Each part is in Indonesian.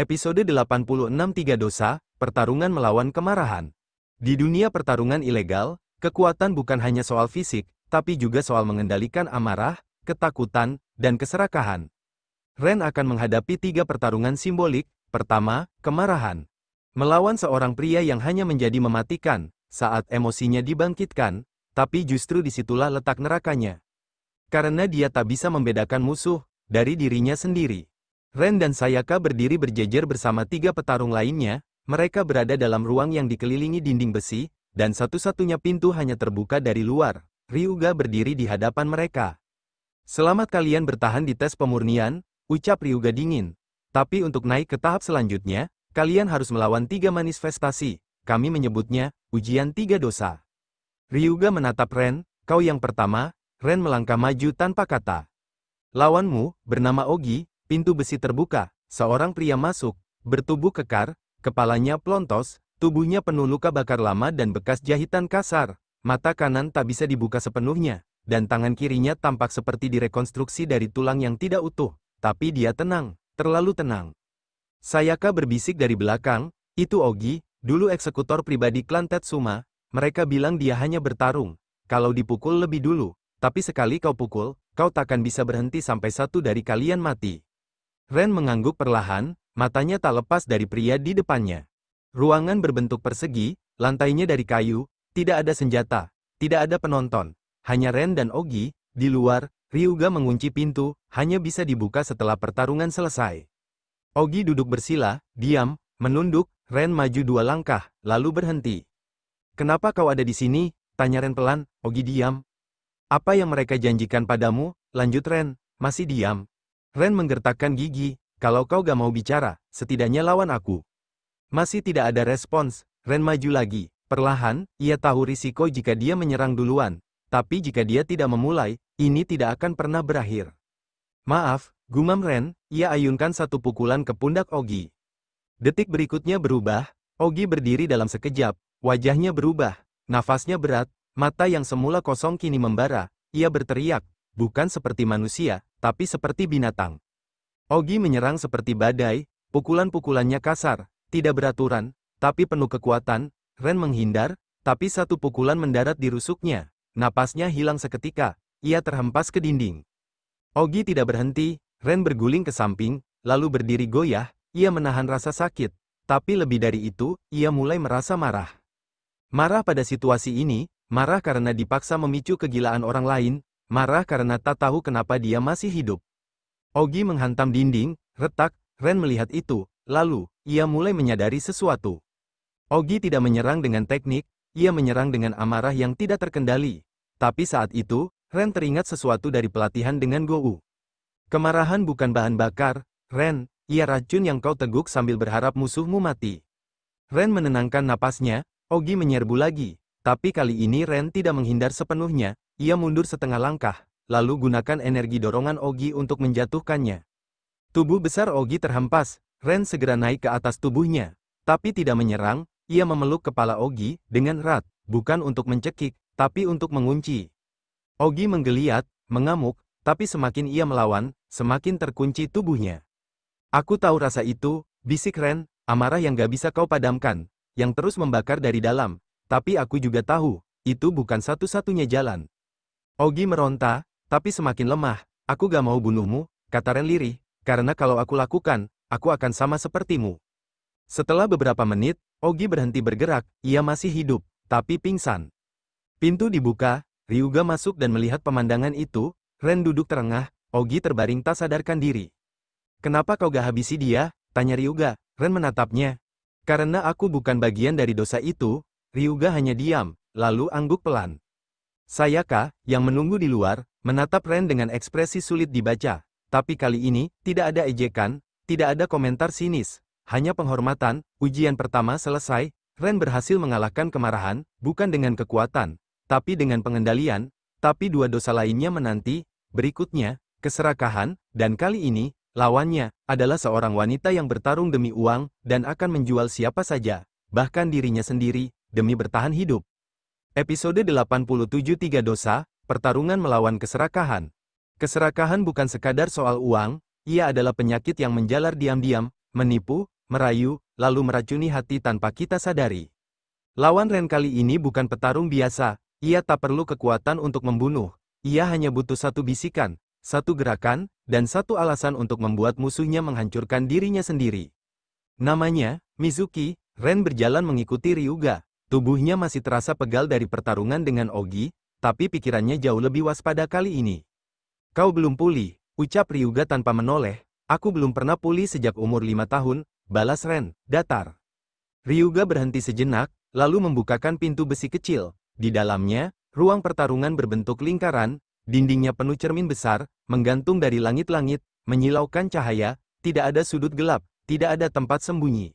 Episode 86 Tiga Dosa, Pertarungan Melawan Kemarahan. Di dunia pertarungan ilegal, kekuatan bukan hanya soal fisik, tapi juga soal mengendalikan amarah, ketakutan, dan keserakahan. Ren akan menghadapi tiga pertarungan simbolik. Pertama, kemarahan. Melawan seorang pria yang hanya menjadi mematikan saat emosinya dibangkitkan, tapi justru disitulah letak nerakanya. Karena dia tak bisa membedakan musuh dari dirinya sendiri. Ren dan Sayaka berdiri berjejer bersama tiga petarung lainnya. Mereka berada dalam ruang yang dikelilingi dinding besi, dan satu-satunya pintu hanya terbuka dari luar. Ryuga berdiri di hadapan mereka. "Selamat kalian bertahan di tes pemurnian," ucap Ryuga dingin. "Tapi untuk naik ke tahap selanjutnya, kalian harus melawan tiga manifestasi. Kami menyebutnya, ujian tiga dosa." Ryuga menatap Ren. "Kau yang pertama." Ren melangkah maju tanpa kata. "Lawanmu, bernama Ogi." Pintu besi terbuka, seorang pria masuk, bertubuh kekar, kepalanya plontos, tubuhnya penuh luka bakar lama dan bekas jahitan kasar. Mata kanan tak bisa dibuka sepenuhnya, dan tangan kirinya tampak seperti direkonstruksi dari tulang yang tidak utuh. Tapi dia tenang, terlalu tenang. Sayaka berbisik dari belakang, "Itu Ogi, dulu eksekutor pribadi klan Tetsuma. Mereka bilang dia hanya bertarung kalau dipukul lebih dulu, tapi sekali kau pukul, kau takkan bisa berhenti sampai satu dari kalian mati." Ren mengangguk perlahan, matanya tak lepas dari pria di depannya. Ruangan berbentuk persegi, lantainya dari kayu, tidak ada senjata, tidak ada penonton. Hanya Ren dan Ogi. Di luar, Ryuga mengunci pintu, hanya bisa dibuka setelah pertarungan selesai. Ogi duduk bersila, diam, menunduk. Ren maju dua langkah, lalu berhenti. "Kenapa kau ada di sini?" tanya Ren pelan. Ogi diam. "Apa yang mereka janjikan padamu?" lanjut Ren. "Masih diam." Ren menggertakkan gigi. "Kalau kau gak mau bicara, setidaknya lawan aku." Masih tidak ada respons. Ren maju lagi. Perlahan, ia tahu risiko jika dia menyerang duluan. Tapi jika dia tidak memulai, ini tidak akan pernah berakhir. "Maaf," gumam Ren. Ia ayunkan satu pukulan ke pundak Ogi. Detik berikutnya berubah. Ogi berdiri dalam sekejap. Wajahnya berubah. Nafasnya berat. Mata yang semula kosong kini membara. Ia berteriak. Bukan seperti manusia, tapi seperti binatang. Ogi menyerang seperti badai. Pukulan-pukulannya kasar, tidak beraturan, tapi penuh kekuatan. Ren menghindar, tapi satu pukulan mendarat di rusuknya. Napasnya hilang seketika. Ia terhempas ke dinding. Ogi tidak berhenti. Ren berguling ke samping, lalu berdiri goyah. Ia menahan rasa sakit. Tapi lebih dari itu, ia mulai merasa marah. Marah pada situasi ini, marah karena dipaksa memicu kegilaan orang lain, marah karena tak tahu kenapa dia masih hidup. Ogi menghantam dinding, retak. Ren melihat itu, lalu, ia mulai menyadari sesuatu. Ogi tidak menyerang dengan teknik, ia menyerang dengan amarah yang tidak terkendali. Tapi saat itu, Ren teringat sesuatu dari pelatihan dengan Gou. "Kemarahan bukan bahan bakar, Ren, ia racun yang kau teguk sambil berharap musuhmu mati." Ren menenangkan napasnya. Ogi menyerbu lagi. Tapi kali ini Ren tidak menghindar sepenuhnya. Ia mundur setengah langkah, lalu gunakan energi dorongan Ogi untuk menjatuhkannya. Tubuh besar Ogi terhempas. Ren segera naik ke atas tubuhnya. Tapi tidak menyerang, ia memeluk kepala Ogi dengan erat, bukan untuk mencekik, tapi untuk mengunci. Ogi menggeliat, mengamuk, tapi semakin ia melawan, semakin terkunci tubuhnya. "Aku tahu rasa itu," bisik Ren, "amarah yang gak bisa kau padamkan, yang terus membakar dari dalam. Tapi aku juga tahu, itu bukan satu-satunya jalan." Ogi meronta, tapi semakin lemah. "Aku gak mau bunuhmu," kata Ren lirih, "karena kalau aku lakukan, aku akan sama sepertimu." Setelah beberapa menit, Ogi berhenti bergerak. Ia masih hidup, tapi pingsan. Pintu dibuka, Ryuga masuk dan melihat pemandangan itu. Ren duduk terengah, Ogi terbaring tak sadarkan diri. "Kenapa kau gak habisi dia?" tanya Ryuga. Ren menatapnya. "Karena aku bukan bagian dari dosa itu." Ryuga hanya diam, lalu angguk pelan. Sayaka, yang menunggu di luar, menatap Ren dengan ekspresi sulit dibaca. Tapi kali ini, tidak ada ejekan, tidak ada komentar sinis. Hanya penghormatan. Ujian pertama selesai. Ren berhasil mengalahkan kemarahan, bukan dengan kekuatan, tapi dengan pengendalian. Tapi dua dosa lainnya menanti. Berikutnya, keserakahan, dan kali ini, lawannya, adalah seorang wanita yang bertarung demi uang, dan akan menjual siapa saja, bahkan dirinya sendiri, demi bertahan hidup. Episode 87 Tiga Dosa, Pertarungan Melawan Keserakahan. Keserakahan bukan sekadar soal uang, ia adalah penyakit yang menjalar diam-diam, menipu, merayu, lalu meracuni hati tanpa kita sadari. Lawan Ren kali ini bukan petarung biasa, ia tak perlu kekuatan untuk membunuh. Ia hanya butuh satu bisikan, satu gerakan, dan satu alasan untuk membuat musuhnya menghancurkan dirinya sendiri. Namanya, Mizuki. Ren berjalan mengikuti Ryuga. Tubuhnya masih terasa pegal dari pertarungan dengan Ogi, tapi pikirannya jauh lebih waspada kali ini. Kau belum pulih, ucap Ryuga tanpa menoleh. Aku belum pernah pulih sejak umur 5 tahun, balas Ren, datar. Ryuga berhenti sejenak, lalu membukakan pintu besi kecil. Di dalamnya, ruang pertarungan berbentuk lingkaran, dindingnya penuh cermin besar, menggantung dari langit-langit, menyilaukan cahaya, tidak ada sudut gelap, tidak ada tempat sembunyi.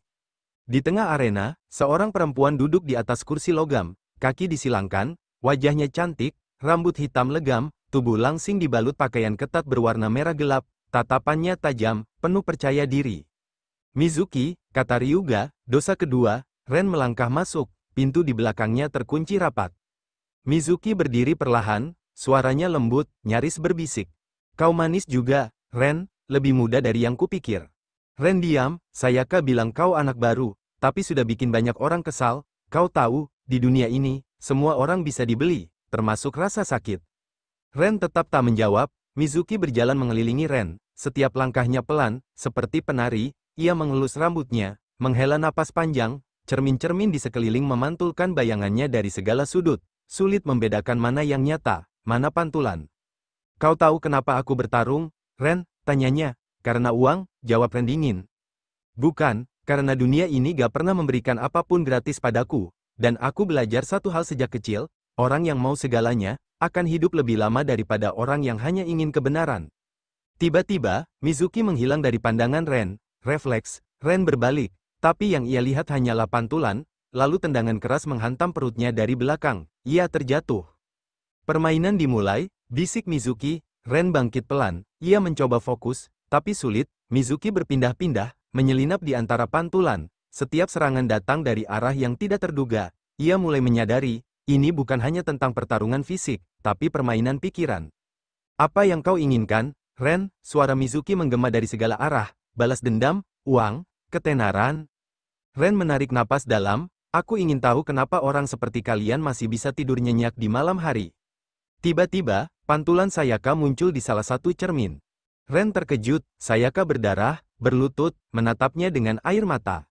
Di tengah arena, seorang perempuan duduk di atas kursi logam, kaki disilangkan, wajahnya cantik, rambut hitam legam, tubuh langsing dibalut pakaian ketat berwarna merah gelap, tatapannya tajam, penuh percaya diri. Mizuki, kata Ryuga, dosa kedua. Ren melangkah masuk, pintu di belakangnya terkunci rapat. Mizuki berdiri perlahan, suaranya lembut, nyaris berbisik. Kau manis juga, Ren, lebih muda dari yang kupikir. Ren diam, Sayaka bilang kau anak baru, tapi sudah bikin banyak orang kesal. Kau tahu, di dunia ini, semua orang bisa dibeli, termasuk rasa sakit. Ren tetap tak menjawab. Mizuki berjalan mengelilingi Ren, setiap langkahnya pelan, seperti penari, ia mengelus rambutnya, menghela napas panjang, cermin-cermin di sekeliling memantulkan bayangannya dari segala sudut, sulit membedakan mana yang nyata, mana pantulan. Kau tahu kenapa aku bertarung, Ren? Tanyanya. Karena uang, jawab Ren dingin. Bukan, karena dunia ini gak pernah memberikan apapun gratis padaku, dan aku belajar satu hal sejak kecil, orang yang mau segalanya, akan hidup lebih lama daripada orang yang hanya ingin kebenaran. Tiba-tiba, Mizuki menghilang dari pandangan Ren, refleks, Ren berbalik, tapi yang ia lihat hanyalah pantulan, lalu tendangan keras menghantam perutnya dari belakang, ia terjatuh. Permainan dimulai, bisik Mizuki. Ren bangkit pelan, ia mencoba fokus, tapi sulit. Mizuki berpindah-pindah, menyelinap di antara pantulan. Setiap serangan datang dari arah yang tidak terduga. Ia mulai menyadari, ini bukan hanya tentang pertarungan fisik, tapi permainan pikiran. Apa yang kau inginkan, Ren? Suara Mizuki menggema dari segala arah. Balas dendam, uang, ketenaran. Ren menarik napas dalam. Aku ingin tahu kenapa orang seperti kalian masih bisa tidur nyenyak di malam hari. Tiba-tiba, pantulan Sayaka muncul di salah satu cermin. Ren terkejut, Sayaka berdarah, berlutut, menatapnya dengan air mata.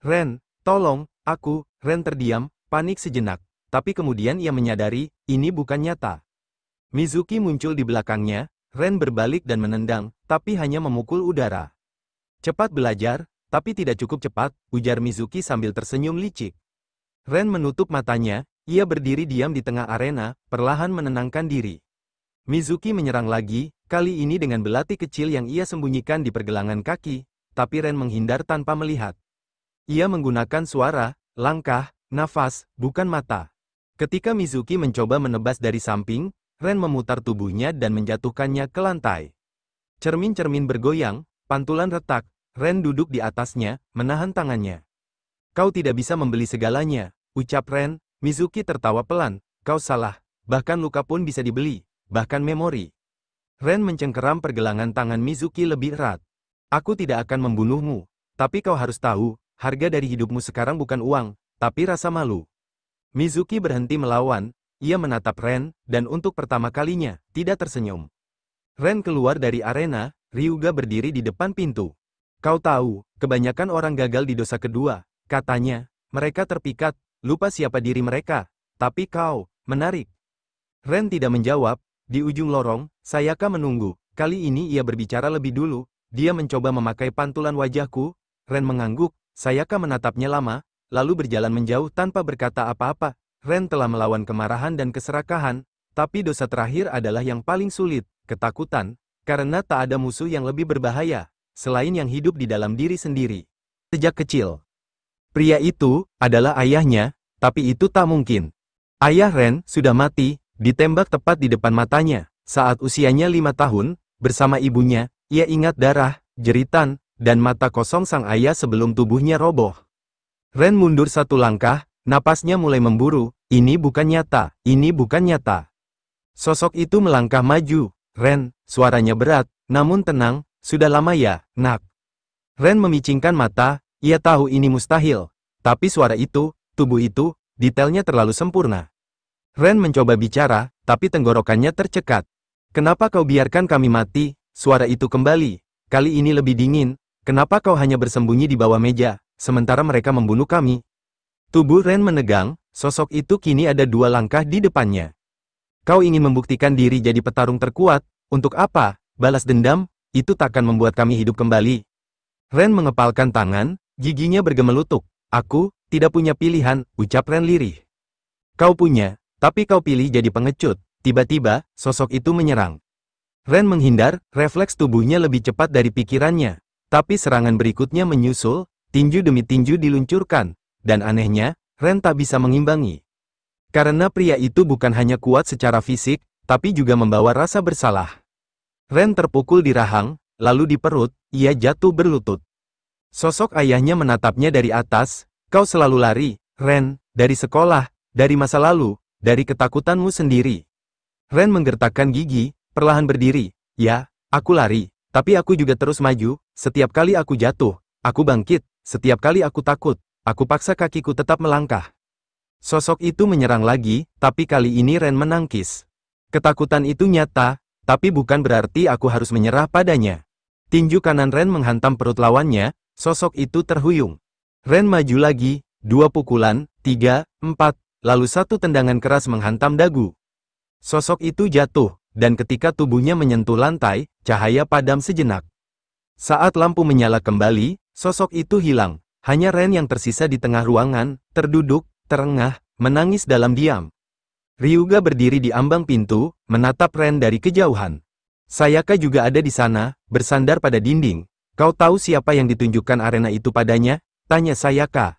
Ren, tolong, aku. Ren terdiam, panik sejenak. Tapi kemudian ia menyadari, ini bukan nyata. Mizuki muncul di belakangnya, Ren berbalik dan menendang, tapi hanya memukul udara. Cepat belajar, tapi tidak cukup cepat, ujar Mizuki sambil tersenyum licik. Ren menutup matanya, ia berdiri diam di tengah arena, perlahan menenangkan diri. Mizuki menyerang lagi, kali ini dengan belati kecil yang ia sembunyikan di pergelangan kaki, tapi Ren menghindar tanpa melihat. Ia menggunakan suara, langkah, nafas, bukan mata. Ketika Mizuki mencoba menebas dari samping, Ren memutar tubuhnya dan menjatuhkannya ke lantai. Cermin-cermin bergoyang, pantulan retak, Ren duduk di atasnya, menahan tangannya. Kau tidak bisa membeli segalanya, ucap Ren. Mizuki tertawa pelan, kau salah, bahkan luka pun bisa dibeli. Bahkan memori. Ren mencengkeram pergelangan tangan Mizuki lebih erat. Aku tidak akan membunuhmu, tapi kau harus tahu, harga dari hidupmu sekarang bukan uang, tapi rasa malu. Mizuki berhenti melawan, ia menatap Ren, dan untuk pertama kalinya, tidak tersenyum. Ren keluar dari arena, Ryuga berdiri di depan pintu. Kau tahu, kebanyakan orang gagal di dosa kedua, katanya, mereka terpikat, lupa siapa diri mereka, tapi kau, menarik. Ren tidak menjawab. Di ujung lorong, Sayaka menunggu. Kali ini ia berbicara lebih dulu. Dia mencoba memakai pantulan wajahku. Ren mengangguk. Sayaka menatapnya lama, lalu berjalan menjauh tanpa berkata apa-apa. Ren telah melawan kemarahan dan keserakahan, tapi dosa terakhir adalah yang paling sulit, ketakutan, karena tak ada musuh yang lebih berbahaya, selain yang hidup di dalam diri sendiri. Sejak kecil, pria itu adalah ayahnya, tapi itu tak mungkin. Ayah Ren sudah mati. Ditembak tepat di depan matanya. Saat usianya 5 tahun, bersama ibunya, ia ingat darah, jeritan, dan mata kosong sang ayah sebelum tubuhnya roboh. Ren mundur satu langkah, napasnya mulai memburu. Ini bukan nyata, ini bukan nyata. Sosok itu melangkah maju. Ren, suaranya berat, namun tenang, sudah lama ya, nak. Ren memicingkan mata, Ia tahu ini mustahil. Tapi suara itu, tubuh itu, detailnya terlalu sempurna. Ren mencoba bicara, tapi tenggorokannya tercekat. Kenapa kau biarkan kami mati? Suara itu kembali. Kali ini lebih dingin. Kenapa kau hanya bersembunyi di bawah meja, sementara mereka membunuh kami? Tubuh Ren menegang, sosok itu kini ada 2 langkah di depannya. Kau ingin membuktikan diri jadi petarung terkuat, untuk apa? Balas dendam, itu takkan membuat kami hidup kembali. Ren mengepalkan tangan, giginya bergemelutuk. Aku, tidak punya pilihan, ucap Ren lirih. Kau punya, tapi kau pilih jadi pengecut. Tiba-tiba, sosok itu menyerang. Ren menghindar, refleks tubuhnya lebih cepat dari pikirannya. Tapi serangan berikutnya menyusul, tinju demi tinju diluncurkan. Dan anehnya, Ren tak bisa mengimbangi. Karena pria itu bukan hanya kuat secara fisik, tapi juga membawa rasa bersalah. Ren terpukul di rahang, lalu di perut, ia jatuh berlutut. Sosok ayahnya menatapnya dari atas. Kau selalu lari, Ren, dari sekolah, dari masa lalu, dari ketakutanmu sendiri. Ren menggertakkan gigi, perlahan berdiri. Ya, aku lari, tapi aku juga terus maju. Setiap kali aku jatuh, aku bangkit. Setiap kali aku takut, aku paksa kakiku tetap melangkah. Sosok itu menyerang lagi, tapi kali ini Ren menangkis. Ketakutan itu nyata, tapi bukan berarti aku harus menyerah padanya. Tinju kanan Ren menghantam perut lawannya. Sosok itu terhuyung. Ren maju lagi, 2 pukulan, 3, 4, lalu 1 tendangan keras menghantam dagu. Sosok itu jatuh, dan ketika tubuhnya menyentuh lantai, cahaya padam sejenak. Saat lampu menyala kembali, sosok itu hilang. Hanya Ren yang tersisa di tengah ruangan, terduduk, terengah, menangis dalam diam. Ryuga berdiri di ambang pintu, menatap Ren dari kejauhan. Sayaka juga ada di sana, bersandar pada dinding. Kau tahu siapa yang ditunjukkan arena itu padanya? Tanya Sayaka.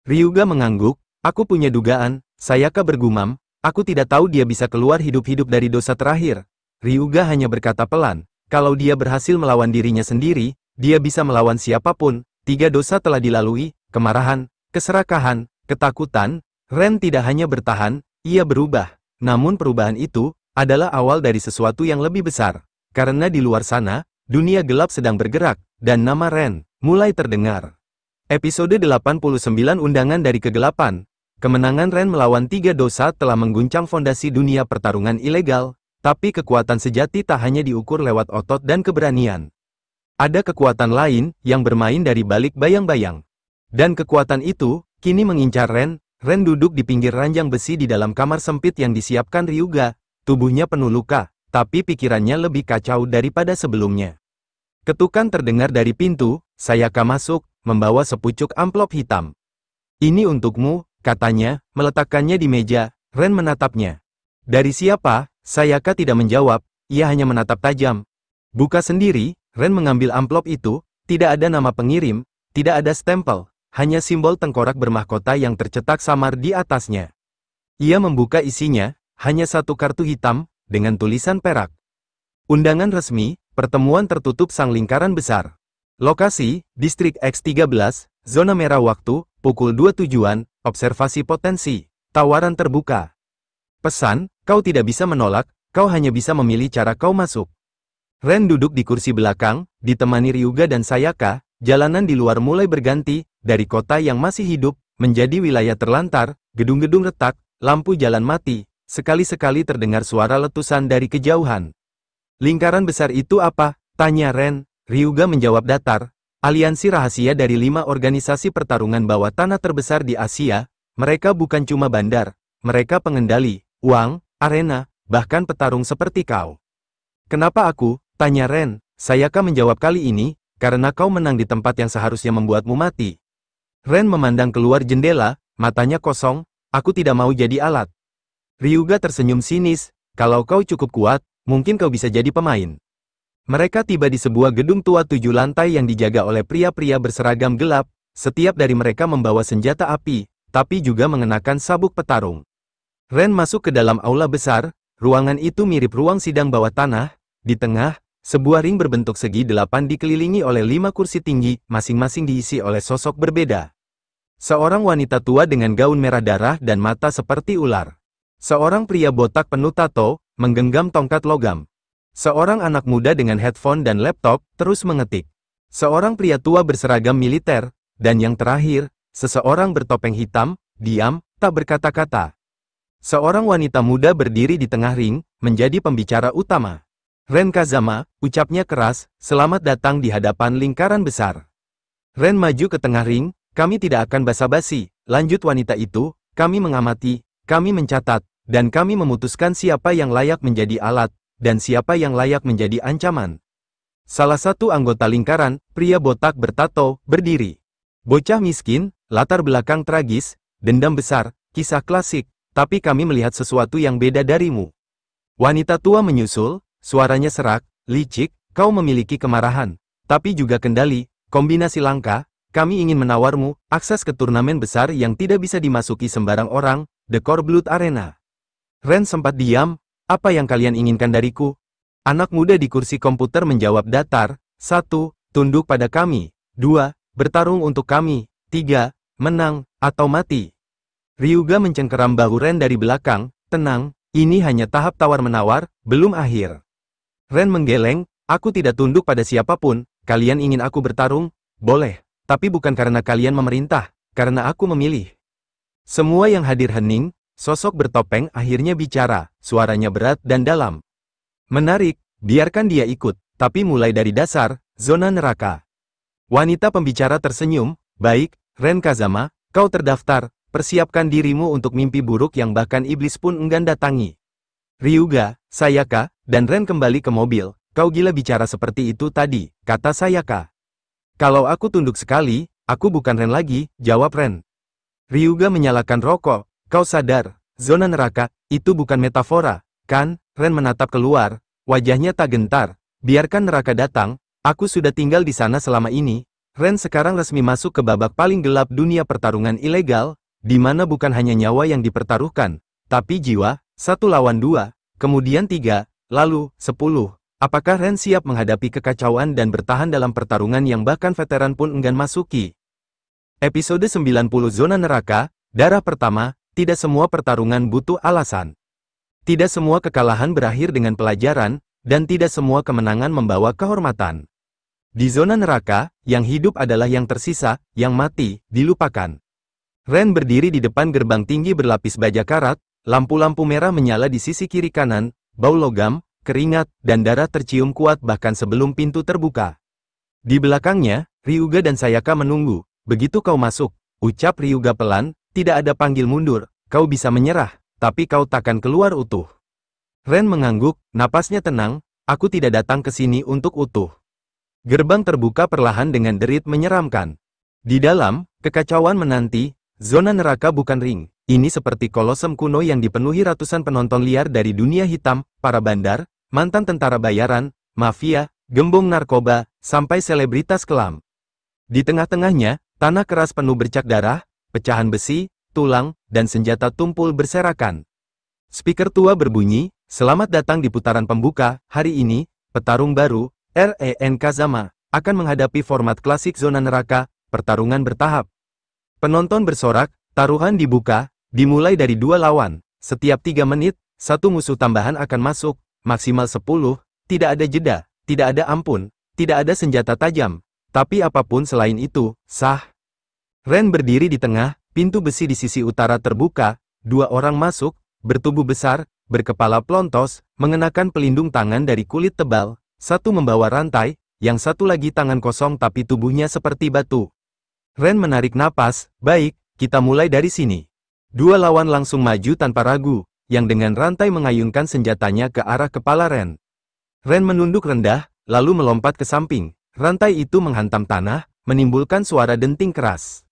Ryuga mengangguk. Aku punya dugaan. Sayaka bergumam. Aku tidak tahu dia bisa keluar hidup-hidup dari dosa terakhir. Ryuga hanya berkata pelan. Kalau dia berhasil melawan dirinya sendiri, dia bisa melawan siapapun. 3 dosa telah dilalui, kemarahan, keserakahan, ketakutan. Ren tidak hanya bertahan, ia berubah. Namun perubahan itu adalah awal dari sesuatu yang lebih besar. Karena di luar sana, dunia gelap sedang bergerak, dan nama Ren mulai terdengar. Episode 89 Undangan dari Kegelapan. Kemenangan Ren melawan 3 dosa telah mengguncang fondasi dunia pertarungan ilegal, tapi kekuatan sejati tak hanya diukur lewat otot dan keberanian. Ada kekuatan lain yang bermain dari balik bayang-bayang. Dan kekuatan itu kini mengincar Ren. Ren duduk di pinggir ranjang besi di dalam kamar sempit yang disiapkan Ryuga. Tubuhnya penuh luka, tapi pikirannya lebih kacau daripada sebelumnya. Ketukan terdengar dari pintu. Sayaka masuk, membawa sepucuk amplop hitam. Ini untukmu, katanya, meletakkannya di meja. Ren menatapnya. Dari siapa? Sayaka tidak menjawab, ia hanya menatap tajam. Buka sendiri. Ren mengambil amplop itu. Tidak ada nama pengirim, tidak ada stempel, hanya simbol tengkorak bermahkota yang tercetak samar di atasnya. Ia membuka isinya, hanya 1 kartu hitam, dengan tulisan perak. Undangan resmi, pertemuan tertutup sang lingkaran besar. Lokasi, Distrik X13, zona merah waktu, pukul 2 tujuan, observasi potensi, tawaran terbuka. Pesan, kau tidak bisa menolak, kau hanya bisa memilih cara kau masuk. Ren duduk di kursi belakang, ditemani Ryuga dan Sayaka. Jalanan di luar mulai berganti, dari kota yang masih hidup, menjadi wilayah terlantar, gedung-gedung retak, lampu jalan mati, sekali-sekali terdengar suara letusan dari kejauhan. Lingkaran besar itu apa? Tanya Ren. Ryuga menjawab datar. Aliansi rahasia dari 5 organisasi pertarungan bawah tanah terbesar di Asia. Mereka bukan cuma bandar, mereka pengendali, uang, arena, bahkan petarung seperti kau. Kenapa aku? Tanya Ren. Sayaka menjawab kali ini, karena kau menang di tempat yang seharusnya membuatmu mati. Ren memandang keluar jendela, matanya kosong. Aku tidak mau jadi alat. Ryuga tersenyum sinis. Kalau kau cukup kuat, mungkin kau bisa jadi pemain. Mereka tiba di sebuah gedung tua 7 lantai yang dijaga oleh pria-pria berseragam gelap. Setiap dari mereka membawa senjata api, tapi juga mengenakan sabuk petarung. Ren masuk ke dalam aula besar. Ruangan itu mirip ruang sidang bawah tanah. Di tengah, sebuah ring berbentuk segi 8 dikelilingi oleh 5 kursi tinggi, masing-masing diisi oleh sosok berbeda. Seorang wanita tua dengan gaun merah darah dan mata seperti ular. Seorang pria botak penuh tato, menggenggam tongkat logam. Seorang anak muda dengan headphone dan laptop, terus mengetik. Seorang pria tua berseragam militer, dan yang terakhir, seseorang bertopeng hitam, diam, tak berkata-kata. Seorang wanita muda berdiri di tengah ring, menjadi pembicara utama. Ren Kazama, ucapnya keras, selamat datang di hadapan lingkaran besar. Ren maju ke tengah ring, kami tidak akan basa-basi, lanjut wanita itu, kami mengamati, kami mencatat, dan kami memutuskan siapa yang layak menjadi alat, dan siapa yang layak menjadi ancaman. Salah satu anggota lingkaran, pria botak bertato, berdiri. Bocah miskin, latar belakang tragis, dendam besar, kisah klasik, tapi kami melihat sesuatu yang beda darimu. Wanita tua menyusul, suaranya serak, licik, kau memiliki kemarahan, tapi juga kendali, kombinasi langka, kami ingin menawarmu, akses ke turnamen besar yang tidak bisa dimasuki sembarang orang, The Core Blood Arena. Ren sempat diam, apa yang kalian inginkan dariku? Anak muda di kursi komputer menjawab datar, 1. Tunduk pada kami, 2. Bertarung untuk kami, 3. Menang, atau mati. Ryuga mencengkeram bahu Ren dari belakang, tenang, ini hanya tahap tawar-menawar, belum akhir. Ren menggeleng, aku tidak tunduk pada siapapun, kalian ingin aku bertarung? Boleh, tapi bukan karena kalian memerintah, karena aku memilih. Semua yang hadir hening, sosok bertopeng akhirnya bicara, suaranya berat dan dalam. Menarik, biarkan dia ikut, tapi mulai dari dasar, zona neraka. Wanita pembicara tersenyum, baik, Ren Kazama, kau terdaftar, persiapkan dirimu untuk mimpi buruk yang bahkan iblis pun enggan datangi. Ryuga, Sayaka, dan Ren kembali ke mobil, kau gila bicara seperti itu tadi, kata Sayaka. Kalau aku tunduk sekali, aku bukan Ren lagi, jawab Ren. Ryuga menyalakan rokok, kau sadar, zona neraka, itu bukan metafora, kan? Ren menatap keluar, wajahnya tak gentar, biarkan neraka datang, aku sudah tinggal di sana selama ini. Ren sekarang resmi masuk ke babak paling gelap dunia pertarungan ilegal, di mana bukan hanya nyawa yang dipertaruhkan, tapi jiwa, 1 lawan 2, kemudian 3, lalu 10. Apakah Ren siap menghadapi kekacauan dan bertahan dalam pertarungan yang bahkan veteran pun enggan masuki? Episode 90 Zona Neraka, Darah Pertama, tidak semua pertarungan butuh alasan. Tidak semua kekalahan berakhir dengan pelajaran, dan tidak semua kemenangan membawa kehormatan. Di zona neraka, yang hidup adalah yang tersisa, yang mati, dilupakan. Ren berdiri di depan gerbang tinggi berlapis baja karat, lampu-lampu merah menyala di sisi kiri kanan, bau logam, keringat, dan darah tercium kuat bahkan sebelum pintu terbuka. Di belakangnya, Ryuga dan Sayaka menunggu. Begitu kau masuk, ucap Ryuga pelan, tidak ada panggil mundur, kau bisa menyerah, tapi kau takkan keluar utuh. Ren mengangguk, napasnya tenang, aku tidak datang ke sini untuk utuh. Gerbang terbuka perlahan dengan derit menyeramkan. Di dalam, kekacauan menanti, zona neraka bukan ring. Ini seperti kolosem kuno yang dipenuhi ratusan penonton liar dari dunia hitam, para bandar, mantan tentara bayaran, mafia, gembong narkoba, sampai selebritas kelam. Di tengah-tengahnya, tanah keras penuh bercak darah, pecahan besi, tulang, dan senjata tumpul berserakan. Speaker tua berbunyi, selamat datang di putaran pembuka, hari ini, petarung baru, Ren Kazama, akan menghadapi format klasik zona neraka, pertarungan bertahap. Penonton bersorak, taruhan dibuka, dimulai dari 2 lawan, setiap 3 menit, 1 musuh tambahan akan masuk, maksimal 10, tidak ada jeda, tidak ada ampun, tidak ada senjata tajam, tapi apapun selain itu, sah. Ren berdiri di tengah, pintu besi di sisi utara terbuka, 2 orang masuk, bertubuh besar, berkepala plontos, mengenakan pelindung tangan dari kulit tebal, 1 membawa rantai, yang 1 lagi tangan kosong tapi tubuhnya seperti batu. Ren menarik napas, baik, kita mulai dari sini. 2 lawan langsung maju tanpa ragu, yang dengan rantai mengayunkan senjatanya ke arah kepala Ren. Ren menunduk rendah, lalu melompat ke samping, rantai itu menghantam tanah, menimbulkan suara denting keras.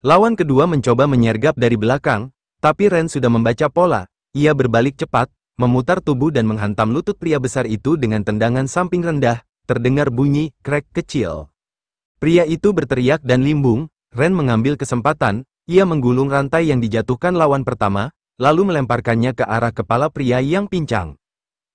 Lawan kedua mencoba menyergap dari belakang, tapi Ren sudah membaca pola. Ia berbalik cepat, memutar tubuh dan menghantam lutut pria besar itu dengan tendangan samping rendah, terdengar bunyi krek kecil. Pria itu berteriak dan limbung, Ren mengambil kesempatan, ia menggulung rantai yang dijatuhkan lawan pertama, lalu melemparkannya ke arah kepala pria yang pincang.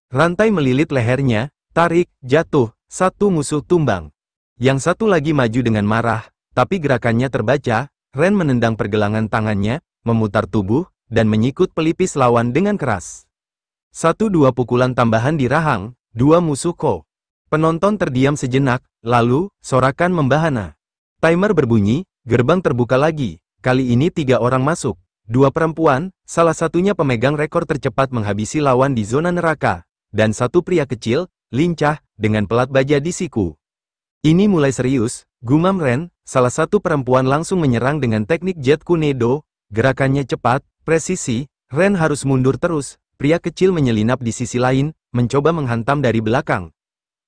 Rantai melilit lehernya, tarik, jatuh, 1 musuh tumbang. Yang 1 lagi maju dengan marah, tapi gerakannya terbaca. Ren menendang pergelangan tangannya, memutar tubuh, dan menyikut pelipis lawan dengan keras. 1-2 pukulan tambahan di rahang, 2 musuh ko. Penonton terdiam sejenak, lalu, sorakan membahana. Timer berbunyi, Gerbang terbuka lagi. Kali ini 3 orang masuk. 2 perempuan, salah satunya pemegang rekor tercepat menghabisi lawan di zona neraka. Dan 1 pria kecil, lincah, dengan pelat baja di siku. Ini mulai serius, gumam Ren. Salah satu perempuan langsung menyerang dengan teknik Jet Kunedo. Gerakannya cepat, presisi. Ren harus mundur terus. Pria kecil menyelinap di sisi lain, mencoba menghantam dari belakang.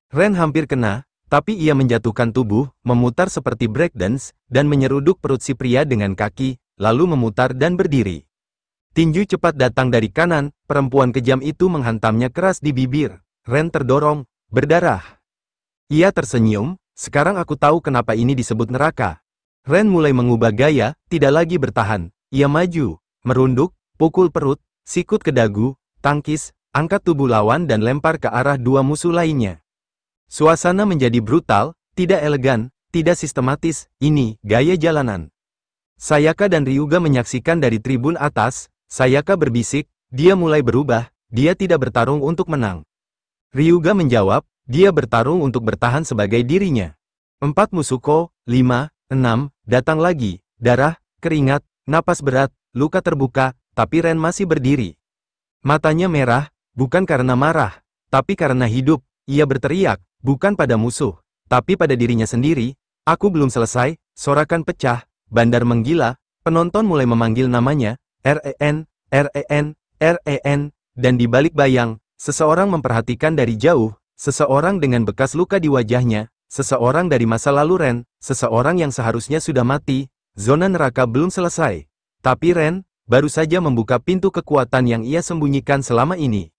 Ren hampir kena, tapi ia menjatuhkan tubuh, memutar seperti breakdance, dan menyeruduk perut si pria dengan kaki, lalu memutar dan berdiri. Tinju cepat datang dari kanan, perempuan kejam itu menghantamnya keras di bibir. Ren terdorong, berdarah. Ia tersenyum, sekarang aku tahu kenapa ini disebut neraka. Ren mulai mengubah gaya, tidak lagi bertahan. Ia maju, merunduk, pukul perut, sikut ke dagu, tangkis, angkat tubuh lawan dan lempar ke arah 2 musuh lainnya. Suasana menjadi brutal, tidak elegan, tidak sistematis, ini gaya jalanan. Sayaka dan Ryuga menyaksikan dari tribun atas. Sayaka berbisik, dia mulai berubah, dia tidak bertarung untuk menang. Ryuga menjawab, dia bertarung untuk bertahan sebagai dirinya. 4 Musuko, 5, 6, datang lagi, darah, keringat, napas berat, luka terbuka, tapi Ren masih berdiri. Matanya merah, bukan karena marah, tapi karena hidup. Ia berteriak, bukan pada musuh, tapi pada dirinya sendiri. Aku belum selesai, sorakan pecah, bandar menggila, penonton mulai memanggil namanya, REN, REN, REN, dan di balik bayang, seseorang memperhatikan dari jauh, seseorang dengan bekas luka di wajahnya, seseorang dari masa lalu Ren, seseorang yang seharusnya sudah mati. Zona neraka belum selesai. Tapi Ren, baru saja membuka pintu kekuatan yang ia sembunyikan selama ini.